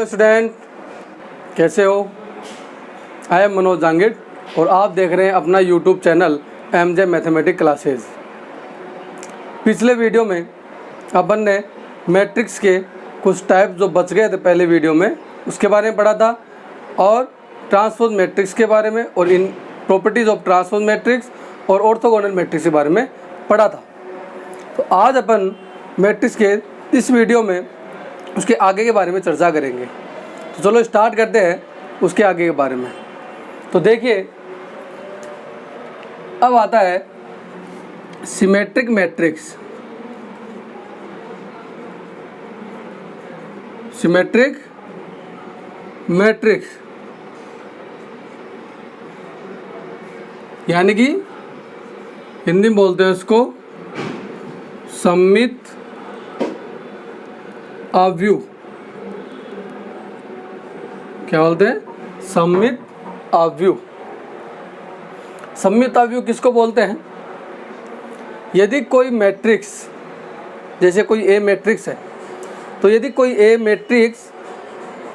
Hello student, कैसे हो? I am Manoj Jangid और आप देख रहे हैं अपना YouTube channel MJ mathematics classes. पिछले वीडियो में अपन ने मैट्रिक्स के कुछ टाइप जो बच गए थे पहले वीडियो में उसके बारे में पढ़ा था और ट्रांसपोज मैट्रिक्स के बारे में और इन प्रॉपर्टीज़ ऑफ ट्रांसपोज मैट्रिक्स और ऑर्थोगोनल मैट्रिक्स के बारे में पढ़ा था। तो आज अपन मैट्रिक्स के इस वीडियो में उसके आगे के बारे में चर्चा करेंगे। तो चलो स्टार्ट करते हैं उसके आगे के बारे में। तो देखिए, अब आता है सिमेट्रिक मैट्रिक्स। सिमेट्रिक मैट्रिक्स यानी कि हिंदी में बोलते हैं उसको सममित अवयव। क्या बोलते हैं? सममित अवयव। सममित अवयव किसको बोलते हैं? यदि कोई मैट्रिक्स, जैसे कोई ए मैट्रिक्स है, तो यदि कोई ए मैट्रिक्स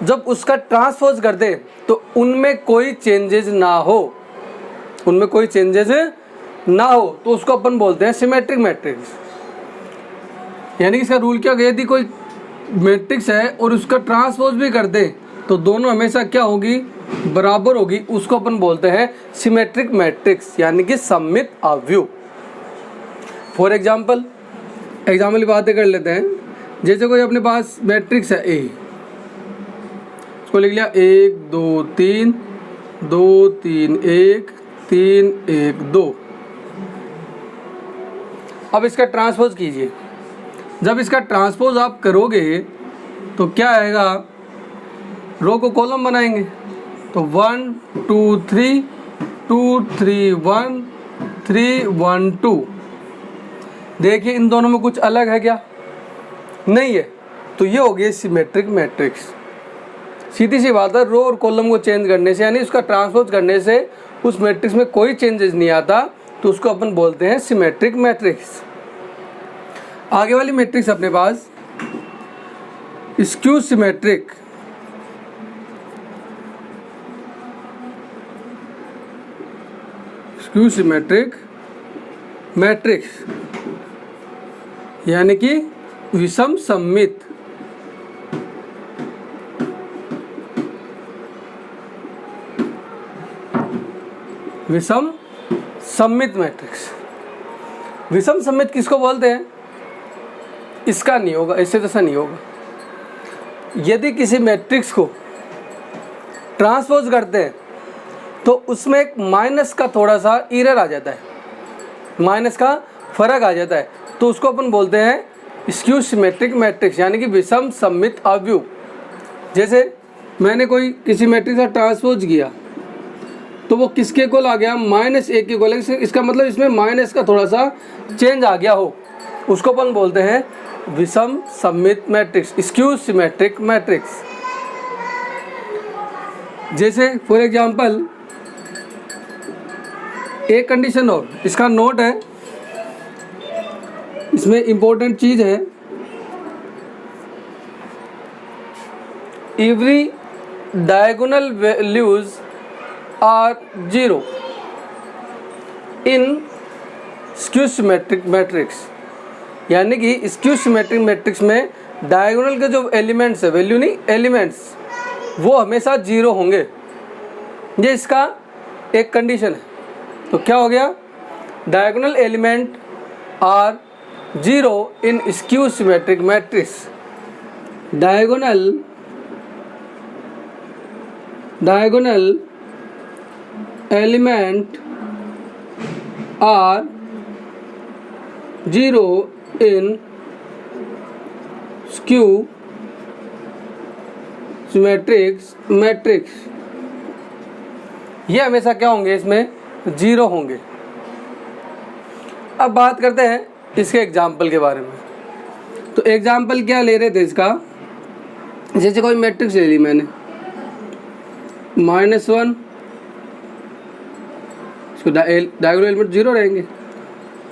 जब उसका ट्रांसपोज कर दे तो उनमें कोई चेंजेस ना हो, उनमें कोई चेंजेस ना हो तो उसको अपन बोलते हैं सिमेट्रिक मैट्रिक्स। यानी कि इसका रूल क्या होगा? यदि कोई मैट्रिक्स है और उसका ट्रांसपोज भी कर दे तो दोनों हमेशा क्या होगी? बराबर होगी। उसको अपन बोलते हैं सिमेट्रिक मैट्रिक्स यानी कि सममित अवयव। फॉर एग्जाम्पल की बातें कर लेते हैं। जैसे कोई अपने पास मैट्रिक्स है ए, इसको लिख लिया 1 2 3 2 3 1 3 1 2। अब इसका ट्रांसपोज कीजिए। जब इसका ट्रांसपोज आप करोगे तो क्या आएगा? रो को कॉलम बनाएंगे तो 1 2 3 2 3 1 3 1 2। देखिए इन दोनों में कुछ अलग है क्या? नहीं है। तो ये हो गया सिमेट्रिक मैट्रिक्स। सीधी सी बात है, रो और कॉलम को चेंज करने से यानी उसका ट्रांसपोज करने से उस मैट्रिक्स में कोई चेंजेस नहीं आता, तो उसको अपन बोलते हैं सिमेट्रिक मैट्रिक्स। आगे वाली मैट्रिक्स अपने पास skew symmetric. Skew symmetric matrix यानी कि विषम सममित। विषम सममित मैट्रिक्स। विषम सममित किसको बोलते हैं? इसका नहीं होगा, इससे जैसा नहीं होगा। यदि किसी मैट्रिक्स को ट्रांसपोज करते हैं तो उसमें एक माइनस का थोड़ा सा एरर आ जाता है, माइनस का फर्क आ जाता है, तो उसको अपन बोलते हैं स्क्यू सिमेट्रिक मैट्रिक्स यानी कि विषम सममित अवयव। जैसे मैंने कोई किसी मैट्रिक्स का ट्रांसपोज किया तो वो किसके इक्वल आ गया? -1 के इक्वल। इसका मतलब इसमें माइनस का थोड़ा सा चेंज आ गया हो, उसको अपन बोलते हैं विषम सममित मैट्रिक्स, स्क्यू सिमेट्रिक मैट्रिक्स। जैसे फॉर एग्जांपल एक कंडीशन और, इसका नोट है, इसमें इंपॉर्टेंट चीज है, every diagonal values are 0 in skew symmetric matrix. यानी कि स्क्यू सिमेट्रिक मैट्रिक्स में डायगोनल के जो एलिमेंट्स है, वैल्यू नहीं एलिमेंट्स, वो हमेशा 0 होंगे। ये इसका एक कंडीशन है। तो क्या हो गया? Diagonal element are 0 in skew symmetric matrix. Diagonal element are 0 in skew symmetrics matrix. ये हमेशा क्या होंगे? इसमें 0 होंगे। अब बात करते हैं इसके एग्जाम्पल के बारे में। तो एग्जाम्पल क्या ले रहे थे इसका? जैसे कोई मैट्रिक्स ले ली मैंने, -1, इसको डायगोनल एलिमेंट 0 रहेंगे,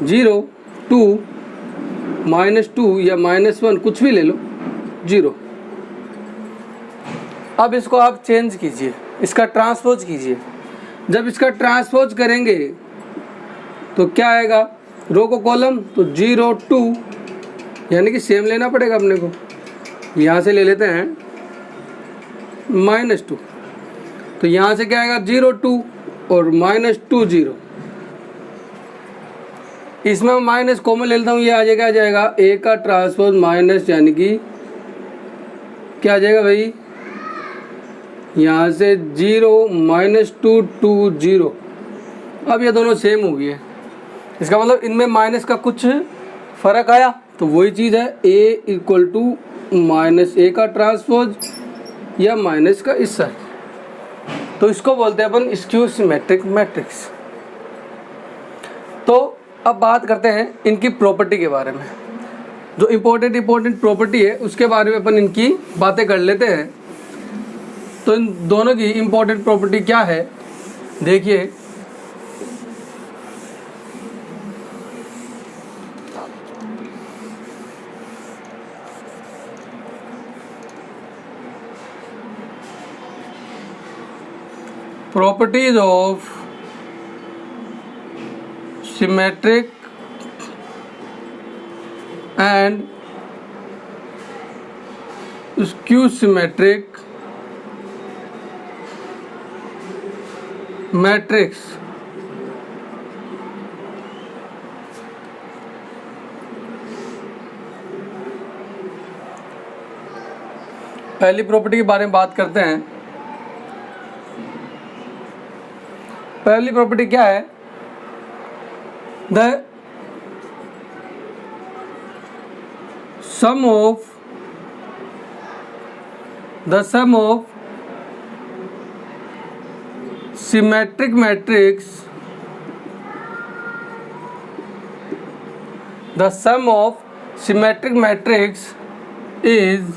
0 2 -2 या -1 कुछ भी ले लो, 0। अब इसको आप चेंज कीजिए, इसका ट्रांसपोज कीजिए। जब इसका ट्रांसपोज करेंगे तो क्या आएगा, रो को कॉलम तो 0 2, यानी कि सेम लेना पड़ेगा अपने को। यहाँ से ले लेते हैं -2, तो यहाँ से क्या आएगा 0 2 और -2 0। इसमें मैं माइनस कॉमन ले लेता हूँ, ये आ जाएगा ए का ट्रांसपोज माइनस, यानी कि क्या आ जाएगा भाई, यहाँ से 0 -2 2 0। अब ये दोनों सेम हो गए हैं, इसका मतलब इनमें माइनस का कुछ फ़र्क आया, तो वही चीज़ है a = -a का ट्रांसपोज या माइनस का इसका। तो इसको बोलते हैं अपन स्क्यू सिमेट्रिक मैट्रिक्स। तो अब बात करते हैं इनकी प्रॉपर्टी के बारे में। जो इम्पोर्टेंट प्रॉपर्टी है उसके बारे में अपन इनकी बातें कर लेते हैं। तो इन दोनों की इम्पोर्टेंट प्रॉपर्टी क्या है, देखिए। Properties of symmetric and skew symmetric matrix. पहली प्रॉपर्टी के बारे में बात करते हैं। पहली प्रॉपर्टी क्या है, the sum of symmetric matrix, the sum of symmetric matrix is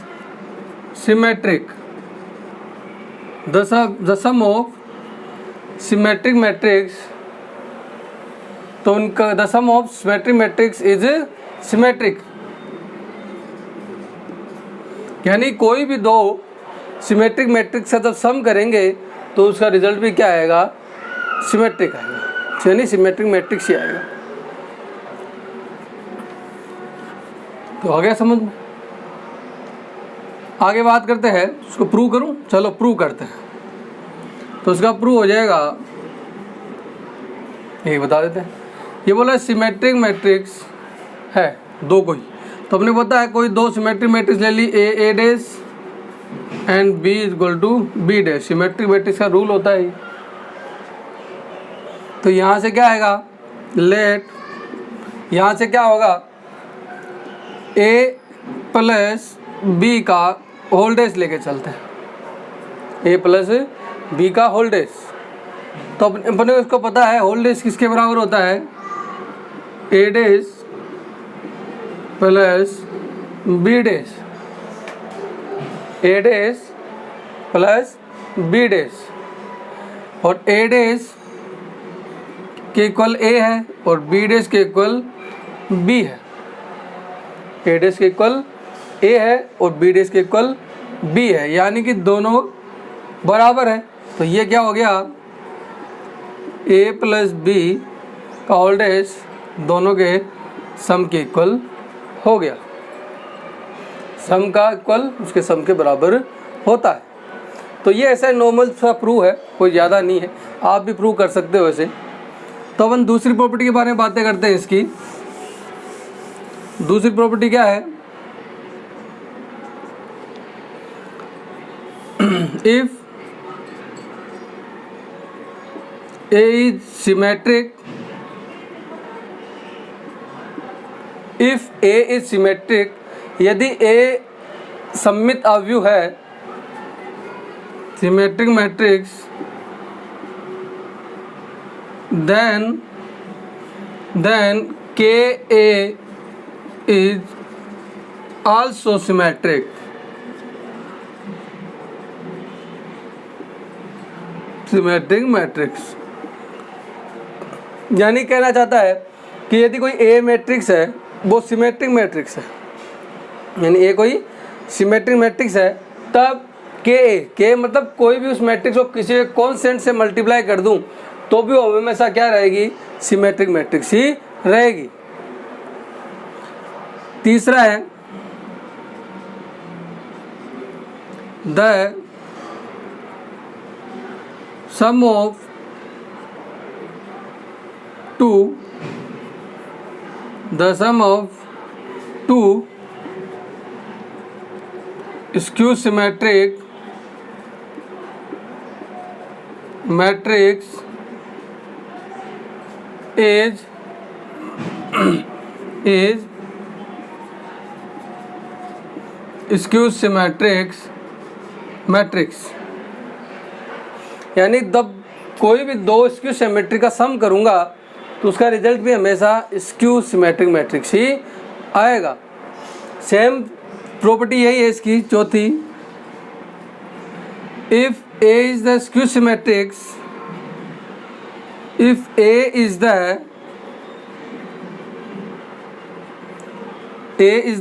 symmetric. The sum of symmetric matrix, तो उनका the sum of symmetric matrix is symmetric, यानी कोई भी दो सिमेट्रिक मैट्रिक्स का जब सम करेंगे तो उसका रिजल्ट भी क्या आएगा, सिमेट्रिक आएगा, यानी सिमेट्रिक मैट्रिक्स ही आएगा। तो आ गया समझ में। आगे बात करते हैं, उसको प्रूव करूं, चलो प्रूव करते हैं। तो उसका प्रूव हो जाएगा, ये बता देते हैं। ये बोला सिमेट्रिक मैट्रिक्स है दो कोई, तो अपने पता है कोई दो सिमेट्रिक मैट्रिक्स ले ली, A dash and B = B dash. Symmetric matrix का रूल होता है। तो यहाँ से क्या आएगा, लेट, यहाँ से क्या होगा, a + b का होल डैश लेके चलते हैं, a + b का होल डैश। तो अपने को इसको पता है होल डैश किसके बराबर होता है, a dash + b dash, a dash + b dash. और a डैश के इक्वल a है और b डैश के इक्वल b है। a डैश के इक्वल a है और b डैश के इक्वल b है, यानी कि दोनों बराबर है। तो ये क्या हो गया, a + b का होल डैश दोनों के सम के इक्वल हो गया। सम का इक्वल उसके सम के बराबर होता है। तो ये ऐसा नॉर्मल सा प्रूव है, कोई ज़्यादा नहीं है, आप भी प्रूव कर सकते हो वैसे। तो अपन दूसरी प्रॉपर्टी के बारे में बातें करते हैं। इसकी दूसरी प्रॉपर्टी क्या है, if A is symmetric, if A is symmetric, यदि A सममित अवयव है, symmetric matrix, then KA is also symmetric। Symmetric matrix यानी कहना चाहता है कि यदि कोई ए मैट्रिक्स है वो सिमेट्रिक मैट्रिक्स है, यानी ए कोई सिमेट्रिक मैट्रिक्स है, तब के मतलब कोई भी उस मैट्रिक्स को किसी कॉन्स्टेंट से मल्टीप्लाई कर दूं तो भी वो हमेशा क्या रहेगी, सिमेट्रिक मैट्रिक्स ही रहेगी। तीसरा है the sum of two skew symmetric matrix is skew symmetric matrix. यानी जब कोई भी दो स्क्यू सिमेट्रिक का सम करूंगा तो उसका रिजल्ट भी हमेशा स्क्यू सिमेट्रिक मैट्रिक्स ही आएगा। सेम प्रॉपर्टी यही है इसकी चौथी, if A is the skew symmetrics, if A is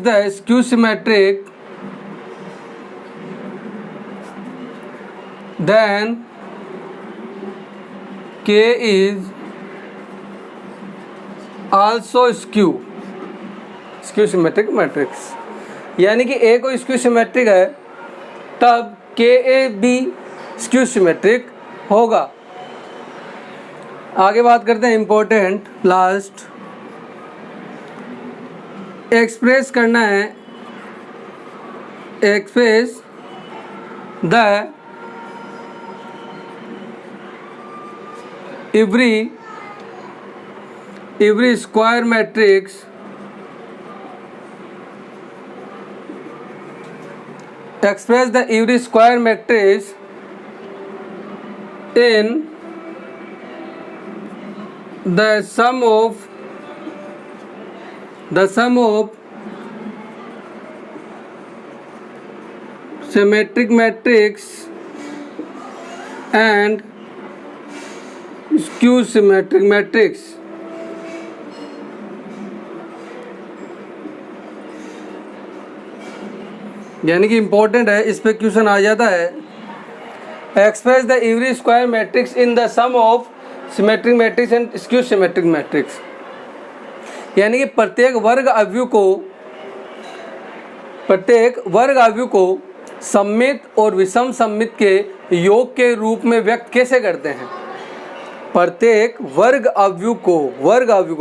the skew symmetric then K is also skew symmetric matrix। यानी कि A को स्क्यू सिमेट्रिक है तब KA भी स्क्यू सिमेट्रिक होगा। आगे बात करते हैं इम्पोर्टेंट लास्ट, एक्सप्रेस करना है, express the every square matrix express the every square matrix in the sum of symmetric matrix and skew symmetric matrix. यानी कि इंपॉर्टेंट है, इस पे क्वेश्चन आ जाता है, express the every square matrix in the sum of symmetric matrix and skew symmetric matrix. यानी कि प्रत्येक वर्ग अवयव को सममित और विषम सममित के योग के रूप में व्यक्त कैसे करते हैं। प्रत्येक वर्ग अवयव को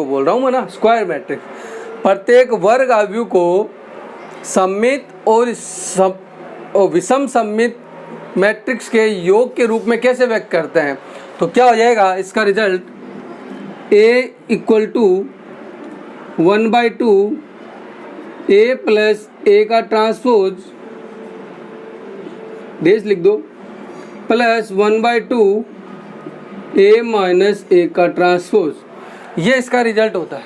बोल रहा हूँ मैं ना, स्क्वायर मैट्रिक्स, प्रत्येक वर्ग अवयव को सममित और विषम सममित मैट्रिक्स के योग के रूप में कैसे व्यक्त करते हैं। तो क्या हो जाएगा इसका result, A equal to 1/2 A plus A का ट्रांसपोज डेज लिख दो प्लस 1/2 A माइनस A का ट्रांसपोज, ये इसका रिजल्ट होता है।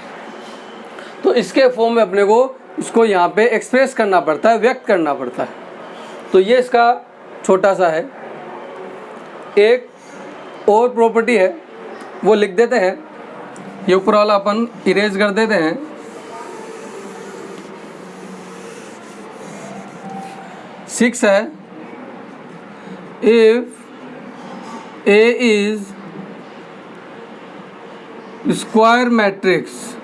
तो इसके फॉर्म में अपने को इसको यहाँ पे एक्सप्रेस करना पड़ता है, व्यक्त करना पड़ता है। तो ये इसका छोटा सा है। एक और प्रॉपर्टी है वो लिख देते हैं, ये ऊपर वाला अपन इरेज कर देते हैं। सिक्स है, if A is square matrix,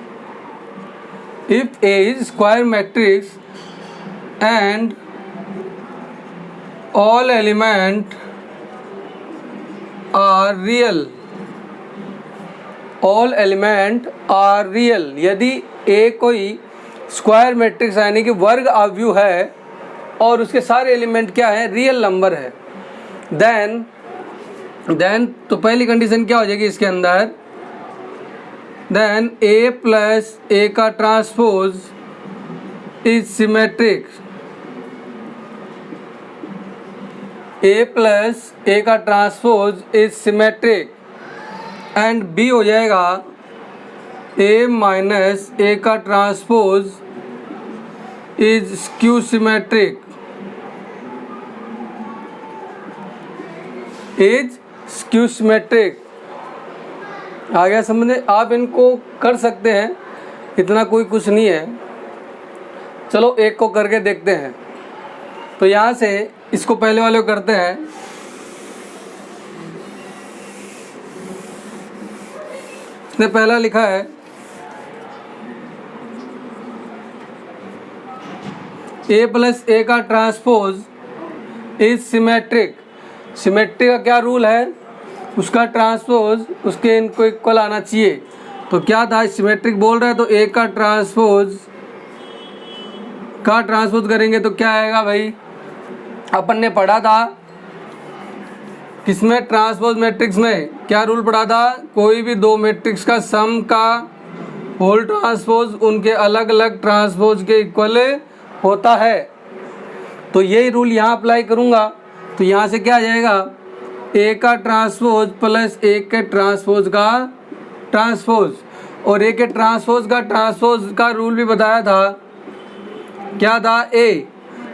if A is square matrix and all element are real, यदि A कोई स्क्वायर मैट्रिक्स यानी कि वर्ग अवयव है और उसके सारे एलिमेंट क्या है, रियल नंबर है, देन तो पहली कंडीशन क्या हो जाएगी इसके अंदर, देन A प्लस A का transpose is symmetric, A plus A का transpose is symmetric, and B हो जाएगा A माइनस A का transpose is skew symmetric, is skew symmetric. आ गया समझे। आप इनको कर सकते हैं, इतना कोई कुछ नहीं है। चलो एक को करके देखते हैं। तो यहाँ से इसको पहले वाले को करते हैं। इसने पहला लिखा है A प्लस ए का ट्रांसपोज इज सिमेट्रिक। सिमेट्रिक का क्या रूल है, उसका ट्रांसपोज उसके इनको इक्वल आना चाहिए। तो क्या था, सिमेट्रिक बोल रहा है तो ए का ट्रांसपोज करेंगे तो क्या आएगा भाई, अपन ने पढ़ा था किसमें, ट्रांसपोज मैट्रिक्स में क्या रूल पढ़ा था, कोई भी दो मैट्रिक्स का सम का होल ट्रांसपोज उनके अलग अलग ट्रांसपोज के इक्वल होता है। तो यही रूल यहाँ अप्लाई करूँगा तो यहाँ से क्या आ जाएगा, ए का ट्रांसपोज प्लस ए के ट्रांसपोज का ट्रांसपोज, और ए के ट्रांसपोज का रूल भी बताया था, क्या था, ए।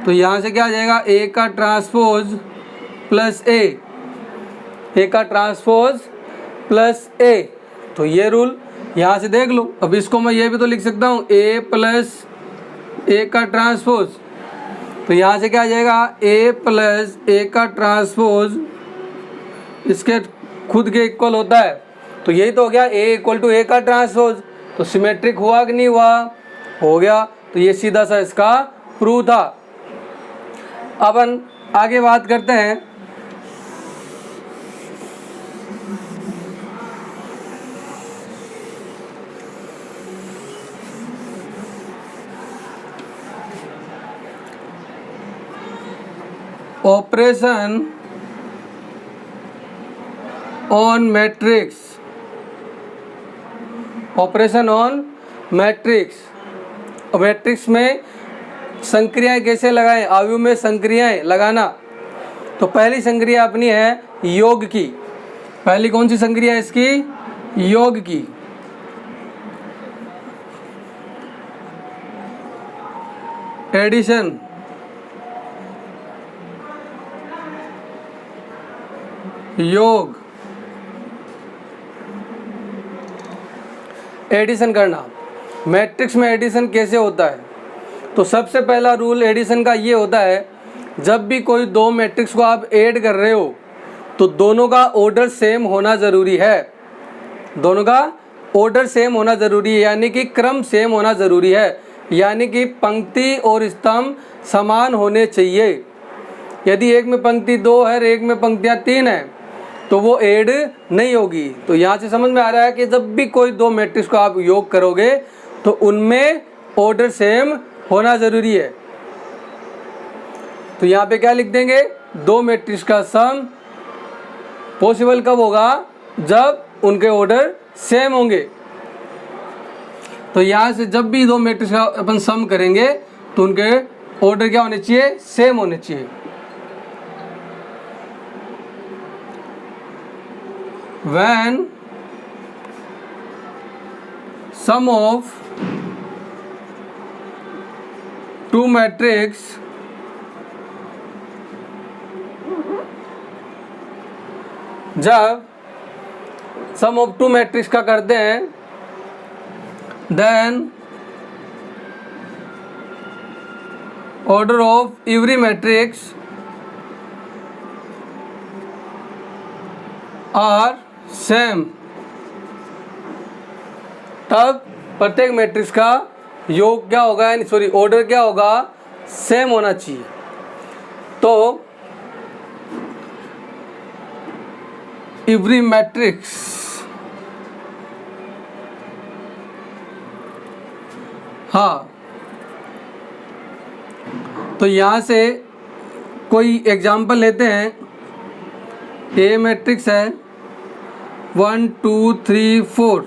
तो यहाँ से क्या आ जाएगा, ए का ट्रांसपोज प्लस ए का ट्रांसपोज प्लस ए। तो ये रूल यहाँ से देख लो। अब इसको मैं ये भी तो लिख सकता हूँ, ए प्लस ए का ट्रांसपोज। तो यहाँ से क्या आ जाएगा, ए प्लस ए का ट्रांसपोज इसके खुद के इक्वल होता है। तो यही तो हो गया ए इक्वल टू ए का ट्रांसपोज। तो सिमेट्रिक हुआ कि नहीं हुआ, हो गया। तो ये सीधा सा इसका प्रूफ था। अपन आगे बात करते हैं operation on matrix. Operation on matrix, matrix में संक्रियाएं कैसे लगाएं, आयु में संक्रियाएं लगाना। तो पहली संक्रिया अपनी है योग की। पहली कौन सी संक्रिया है इसकी, योग की। एडिशन, योग, एडिशन करना। मैट्रिक्स में एडिशन कैसे होता है, तो सबसे पहला रूल एडिशन का ये होता है, जब भी कोई दो मैट्रिक्स को आप ऐड कर रहे हो तो दोनों का ऑर्डर सेम होना ज़रूरी है। दोनों का ऑर्डर सेम होना ज़रूरी है, यानी कि क्रम सेम होना ज़रूरी है, यानी कि पंक्ति और स्तंभ समान होने चाहिए। यदि एक में पंक्ति 2 है और एक में पंक्तियाँ 3 है तो वो ऐड नहीं होगी। तो यहाँ से समझ में आ रहा है कि जब भी कोई दो मैट्रिक्स को आप योग करोगे तो उनमें ऑर्डर सेम होना ज़रूरी है। तो यहाँ पे क्या लिख देंगे, दो मैट्रिक्स का सम पॉसिबल कब होगा, जब उनके ऑर्डर सेम होंगे। तो यहाँ से जब भी दो मैट्रिक्स का अपन सम करेंगे तो उनके ऑर्डर क्या होने चाहिए, सेम होने चाहिए। When sum of two matrix जब सम ऑफ टू मैट्रिक्स का करते हैं then order of every matrix are same. तब प्रत्येक मैट्रिक्स का योग क्या होगा, यानी सॉरी ऑर्डर क्या होगा, सेम होना चाहिए। तो एवरी मैट्रिक्स हाँ, तो यहाँ से कोई एग्जाम्पल लेते हैं। ए मैट्रिक्स है 1 2 3 4,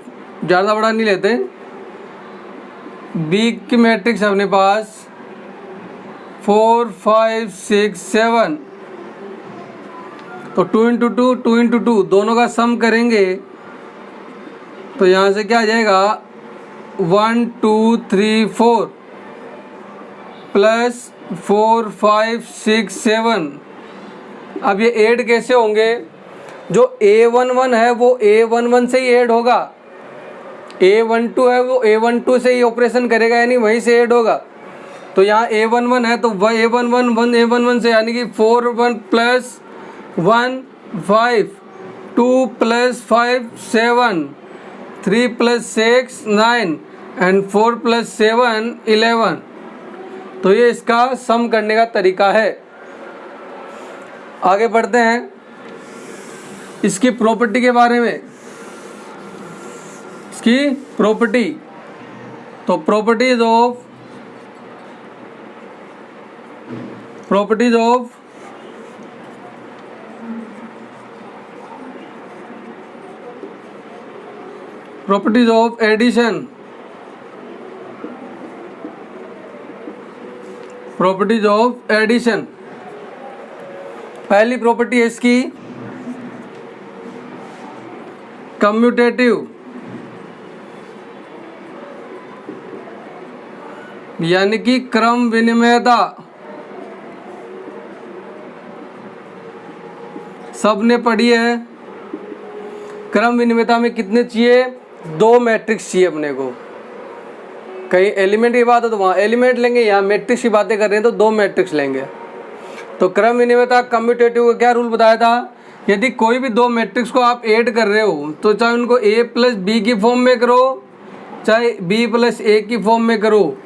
ज़्यादा बड़ा नहीं लेते। बी की मैट्रिक्स है अपने पास 4 5 6 7। तो 2 इंटू 2 2 इंटू 2 दोनों का सम करेंगे तो यहाँ से क्या आ जाएगा 1 2 3 4 प्लस 4 5 6 7। अब ये ऐड कैसे होंगे, जो A11 है वो A11 से ही ऐड होगा, A12 है वो A12 से ही ऑपरेशन करेगा, यानी वहीं से ऐड होगा। तो यहाँ A11 है तो A11 1 A11 से यानी कि 4 1 plus 1 5 2 plus 5 7 3 plus 6 9 and 4 plus 7 11। तो ये इसका सम करने का तरीका है। आगे बढ़ते हैं इसकी प्रॉपर्टी के बारे में। इसकी प्रॉपर्टी, तो properties of addition, properties of addition. पहली प्रॉपर्टी है इसकी कम्यूटेटिव, यानी कि क्रम विनिमयता। सबने पढ़ी है। क्रम विनिमयता में कितने चाहिए? 2 मैट्रिक्स चाहिए अपने को। कहीं एलिमेंट की बात है तो वहाँ एलिमेंट लेंगे, यहाँ मैट्रिक्स की बातें कर रहे हैं तो 2 मैट्रिक्स लेंगे। तो क्रम विनिमयता कम्यूटेटिव का क्या रूल बताया था? यदि कोई भी 2 मैट्रिक्स को आप ऐड कर रहे हो तो चाहे उनको A प्लस बी की फॉर्म में करो चाहे B प्लस A की फॉर्म में करो,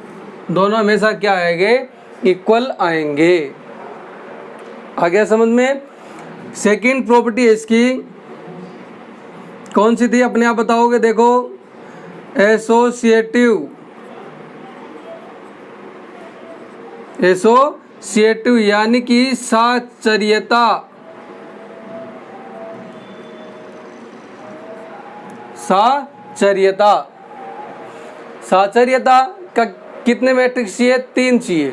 दोनों हमेशा क्या आएंगे? इक्वल आएंगे। आ गया समझ में? सेकंड प्रॉपर्टी है इसकी, कौन सी थी अपने आप बताओगे? देखो, एसोसिएटिव यानी कि साचर्यता। साचर्यता का कितने मैट्रिक्स चाहिए? 3 चाहिए।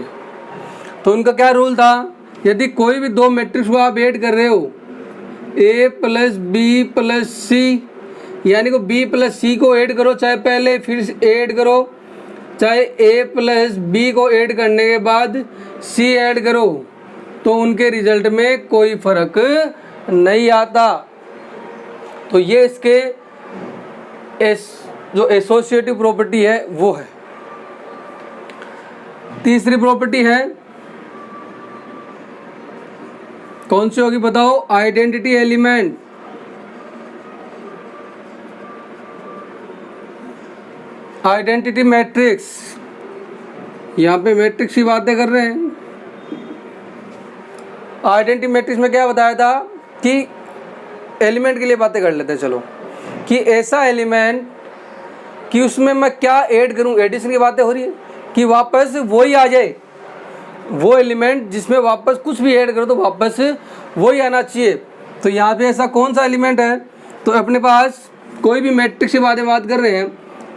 तो उनका क्या रूल था? यदि कोई भी 2 मैट्रिक्स को आप ऐड कर रहे हो, A प्लस बी प्लस सी, यानी को B प्लस सी को ऐड करो चाहे पहले फिर ऐड करो, चाहे A प्लस बी को ऐड करने के बाद C ऐड करो, तो उनके रिजल्ट में कोई फर्क नहीं आता। तो ये इसके जो एसोसिएटिव प्रॉपर्टी है वो है। तीसरी प्रॉपर्टी है, कौन सी होगी बताओ? Identity element. आइडेंटिटी मैट्रिक्स, यहाँ पे मैट्रिक्स की बातें कर रहे हैं। आइडेंटिटी मैट्रिक्स में क्या बताया था कि एलिमेंट के लिए बातें कर लेते हैं। चलो, कि ऐसा एलिमेंट कि उसमें मैं क्या ऐड करूं, एडिशन की बातें हो रही है, कि वापस वही आ जाए, वो एलिमेंट जिसमें वापस कुछ भी ऐड करो तो वापस वही आना चाहिए। तो यहाँ पे ऐसा कौन सा एलिमेंट है? तो अपने पास कोई भी मैट्रिक्स की बात कर रहे हैं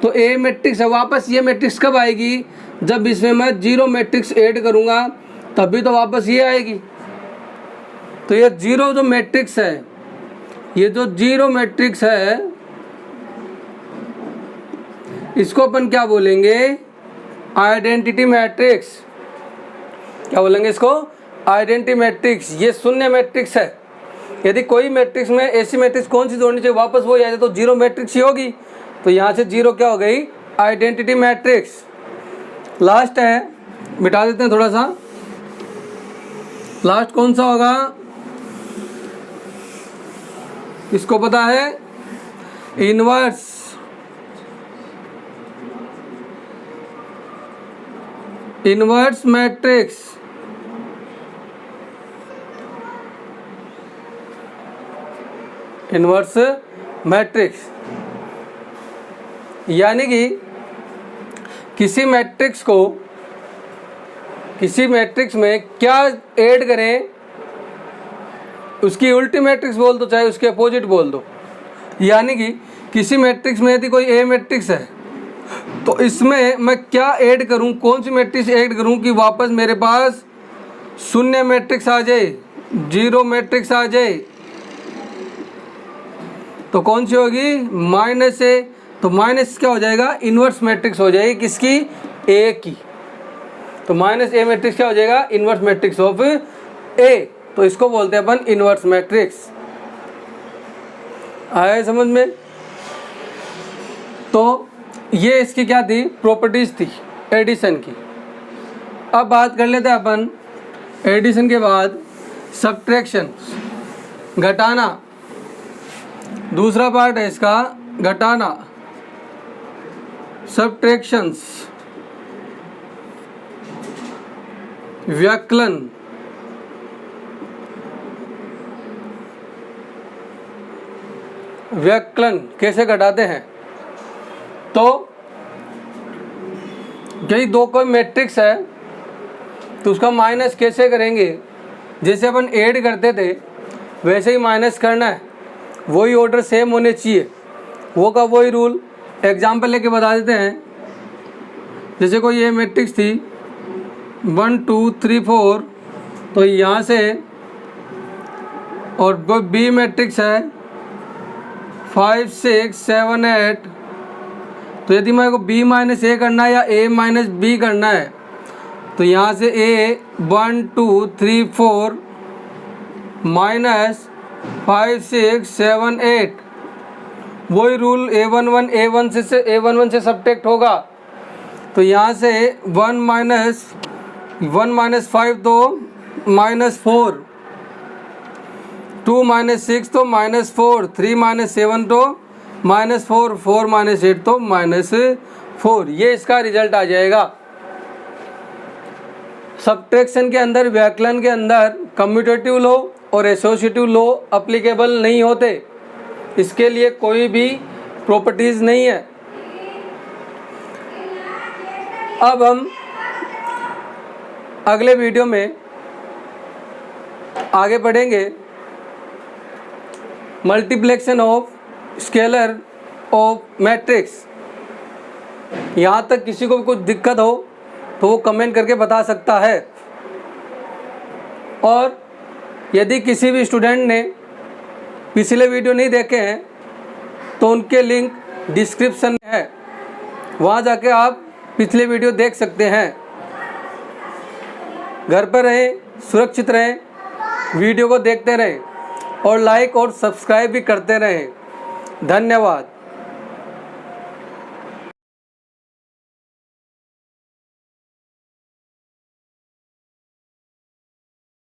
तो A मैट्रिक्स है, वापस ये मैट्रिक्स कब आएगी? जब इसमें मैं 0 मैट्रिक्स ऐड करूँगा तभी तो वापस ये आएगी। तो ये 0 जो मैट्रिक्स है, ये जो 0 मैट्रिक्स है, इसको अपन क्या बोलेंगे? Identity matrix. क्या बोलेंगे इसको? Identity matrix. ये शून्य मैट्रिक्स है। यदि कोई मैट्रिक्स में ऐसी मैट्रिक्स कौन सी जोड़नी चाहिए वापस वो आ जाए तो 0 मैट्रिक्स ही होगी। तो यहाँ से 0 क्या हो गई? Identity matrix. लास्ट है, मिटा देते हैं थोड़ा सा। लास्ट कौन सा होगा? इसको पता है? Inverse. Inverse matrix. Inverse matrix यानी कि किसी मैट्रिक्स में क्या ऐड करें, उसकी उल्टी मैट्रिक्स बोल दो चाहे उसके अपोजिट बोल दो। यानी कि किसी मैट्रिक्स में यदि कोई A मैट्रिक्स है तो इसमें मैं क्या ऐड करूं, कौन सी मैट्रिक्स ऐड करूं कि वापस मेरे पास शून्य मैट्रिक्स आ जाए, 0 मैट्रिक्स आ जाए। तो कौन सी होगी? Minus A। तो माइनस क्या हो जाएगा? इन्वर्स मैट्रिक्स हो जाएगी किसकी? A की। तो माइनस A मैट्रिक्स क्या हो जाएगा? Inverse matrix of A। तो इसको बोलते हैं अपन इन्वर्स मैट्रिक्स। आया समझ में? तो ये इसकी क्या थी? प्रॉपर्टीज थी एडिशन की। अब बात कर लेते हैं अपन एडिशन के बाद सब्ट्रैक्शन, घटाना। दूसरा पार्ट है इसका घटाना, सब्ट्रैक्शंस, व्याकलन। व्याकलन कैसे घटाते हैं, तो यही दो कोई मैट्रिक्स है तो उसका माइनस कैसे करेंगे, जैसे अपन ऐड करते थे वैसे ही माइनस करना है, वही ऑर्डर सेम होने चाहिए, वो का वही रूल। एग्जाम्पल लेके बता देते हैं। जैसे कोई ये मैट्रिक्स थी 1 2 3 4, तो यहाँ से, और कोई बी मैट्रिक्स है 5 6 7 8, तो यदि मेरे को b माइनस ए करना है या a माइनस बी करना है, तो यहाँ से a 1 2 3 4 माइनस 5 6 7 8, वही रूल a11 से सब्ट्रैक्ट होगा। तो यहाँ से 1 माइनस 5 तो -4, 2 माइनस 6 तो -4, 3 माइनस 7 तो -4, 4 माइनस 8 तो -4, ये इसका रिजल्ट आ जाएगा। सब्ट्रैक्शन के अंदर, व्याकलन के अंदर कम्यूटेटिव लॉ और एसोसिएटिव लॉ अप्लीकेबल नहीं होते, इसके लिए कोई भी प्रॉपर्टीज नहीं है। अब हम अगले वीडियो में आगे बढ़ेंगे multiplication of scalar of matrix. यहाँ तक किसी को भी कुछ दिक्कत हो तो वो कमेंट करके बता सकता है, और यदि किसी भी स्टूडेंट ने पिछले वीडियो नहीं देखे हैं तो उनके लिंक डिस्क्रिप्शन में है, वहाँ जाके आप पिछले वीडियो देख सकते हैं। घर पर रहें, सुरक्षित रहें, वीडियो को देखते रहें और लाइक और सब्सक्राइब भी करते रहें। धन्यवाद।